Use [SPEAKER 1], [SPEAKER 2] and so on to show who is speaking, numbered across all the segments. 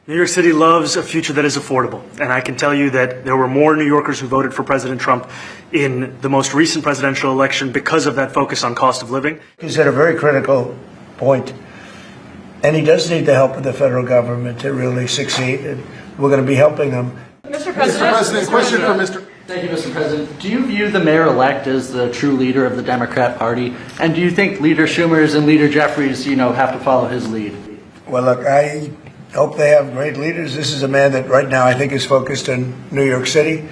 [SPEAKER 1] New York City loves a future that is affordable, and I can tell you that there were more New Yorkers who voted for President Trump in the most recent presidential election because of that focus on cost of living.
[SPEAKER 2] He's at a very critical point, and he does need the help of the federal government to really succeed, and we're going to be helping him.
[SPEAKER 3] Mr. President,
[SPEAKER 4] question for Mr.
[SPEAKER 5] Thank you, Mr. President. Do you view the mayor-elect as the true leader of the Democrat Party? And do you think Leader Schumer's and Leader Jeffries, have to follow his lead?
[SPEAKER 2] Well, look, I hope they have great leaders. This is a man that right now I think is focused on New York City.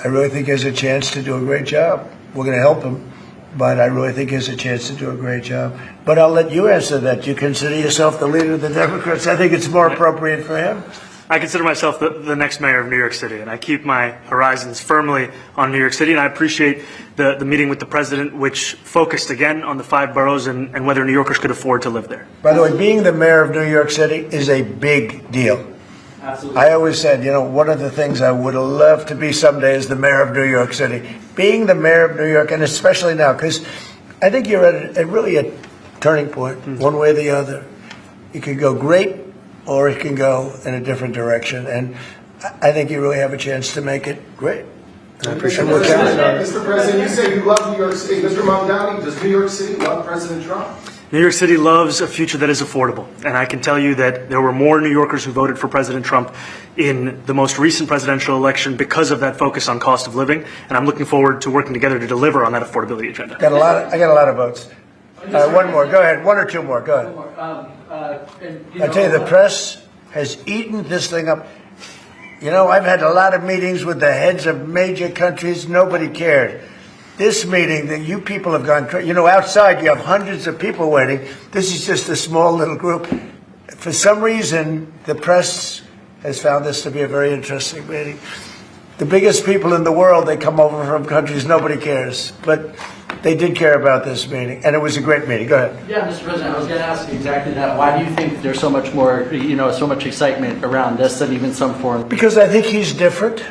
[SPEAKER 2] I really think he has a chance to do a great job. We're going to help him, but I really think he has a chance to do a great job. But I'll let you answer that. You consider yourself the leader of the Democrats? I think it's more appropriate for him.
[SPEAKER 1] I consider myself the next mayor of New York City, and I keep my horizons firmly on New York City, and I appreciate the meeting with the president, which focused again on the 5 boroughs and whether New Yorkers could afford to live there.
[SPEAKER 2] By the way, being the mayor of New York City is a big deal.
[SPEAKER 5] Absolutely.
[SPEAKER 2] I always said, one of the things I would love to be someday is the mayor of New York City. Being the mayor of New York, and especially now, because I think you're at really a turning point, one way or the other. It could go great, or it can go in a different direction. And I think you really have a chance to make it great. I appreciate what you're saying.
[SPEAKER 4] Mr. President, you say you love New York City. Mr. Mamdani, does New York City love President Trump?
[SPEAKER 1] New York City loves a future that is affordable, and I can tell you that there were more New Yorkers who voted for President Trump in the most recent presidential election because of that focus on cost of living, and I'm looking forward to working together to deliver on that affordability agenda.
[SPEAKER 2] I got a lot of votes. One more. Go ahead. 1 or 2 more. Go ahead. I tell you, the press has eaten this thing up. I've had a lot of meetings with the heads of major countries. Nobody cared. This meeting that you people have gone crazy. Outside you have hundreds of people waiting. This is just a small little group. For some reason, the press has found this to be a very interesting meeting. The biggest people in the world, they come over from countries nobody cares. But they did care about this meeting, and it was a great meeting. Go ahead.
[SPEAKER 5] Yeah, Mr. President, I was going to ask you exactly that. Why do you think there's so much more, so much excitement around this than even some foreign?
[SPEAKER 2] Because I think he's different.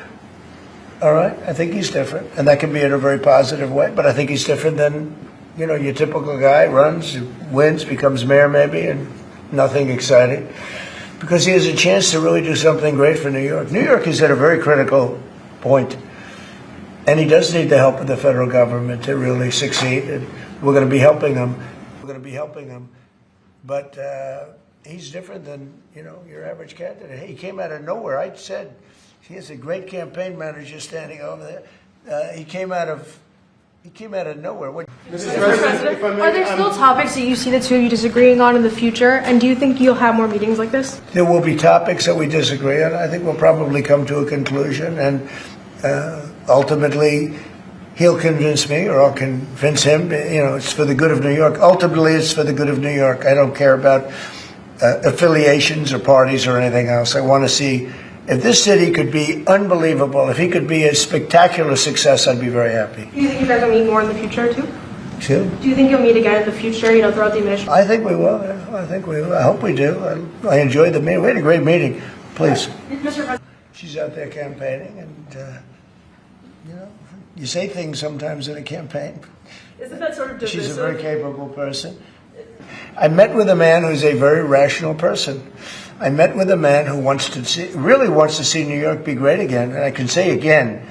[SPEAKER 2] All right? I think he's different, and that can be in a very positive way, but I think he's different than, your typical guy, runs, wins, becomes mayor maybe, and nothing exciting. Because he has a chance to really do something great for New York. New York is at a very critical point. And he does need the help of the federal government to really succeed. And we're going to be helping him. But he's different than, your average candidate. He came out of nowhere. I said he has a great campaign manager standing over there. He came out of nowhere.
[SPEAKER 3] Mr. President, are there still topics that you see the two of you disagreeing on in the future? And do you think you'll have more meetings like this?
[SPEAKER 2] There will be topics that we disagree on. I think we'll probably come to a conclusion. And ultimately, he'll convince me, or I'll convince him. It's for the good of New York. Ultimately, it's for the good of New York. I don't care about affiliations or parties or anything else. I want to see if this city could be unbelievable. If he could be a spectacular success, I'd be very happy.
[SPEAKER 3] Do you think you guys will meet more in the future too?
[SPEAKER 2] Excuse me?
[SPEAKER 3] Do you think you'll meet again in the future? Throughout the administration.
[SPEAKER 2] I think we will. I think we will. I hope we do. I enjoyed the meeting. We had a great meeting. Please.
[SPEAKER 3] Mr. President.
[SPEAKER 2] She's out there campaigning, and you say things sometimes in a campaign.
[SPEAKER 3] Isn't that sort of divisive?
[SPEAKER 2] She's a very capable person. I met with a man who's a very rational person. I met with a man who really wants to see New York be great again, and I can say again,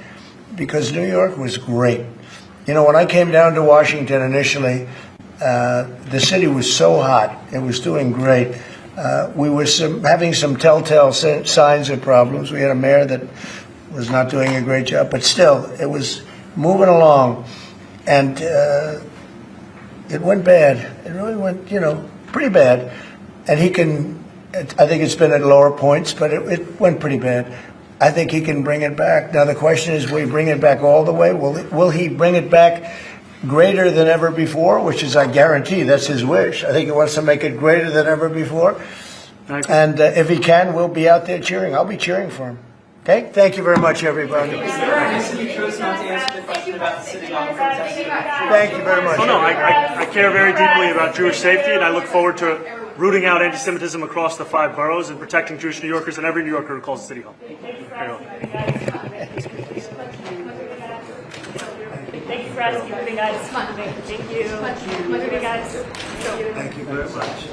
[SPEAKER 2] because New York was great. When I came down to Washington initially, the city was so hot. It was doing great. We were having some telltale signs of problems. We had a mayor that was not doing a great job, but still, it was moving along, and it went bad. It really went, pretty bad. And I think it's been at lower points, but it went pretty bad. I think he can bring it back. Now, the question is, will he bring it back all the way? Will he bring it back greater than ever before, which is, I guarantee, that's his wish. I think he wants to make it greater than ever before. And if he can, we'll be out there cheering. I'll be cheering for him. Okay? Thank you very much, everybody.
[SPEAKER 6] You chose not to answer the question about the City Hall protest.
[SPEAKER 2] Thank you very much.
[SPEAKER 1] Oh, no, I care very deeply about Jewish safety, and I look forward to rooting out anti-Semitism across the 5 boroughs and protecting Jewish New Yorkers and every New Yorker who calls the City Hall.
[SPEAKER 7] Thank you for asking, guys. Thank you. Thank you, guys.
[SPEAKER 2] Thank you very much.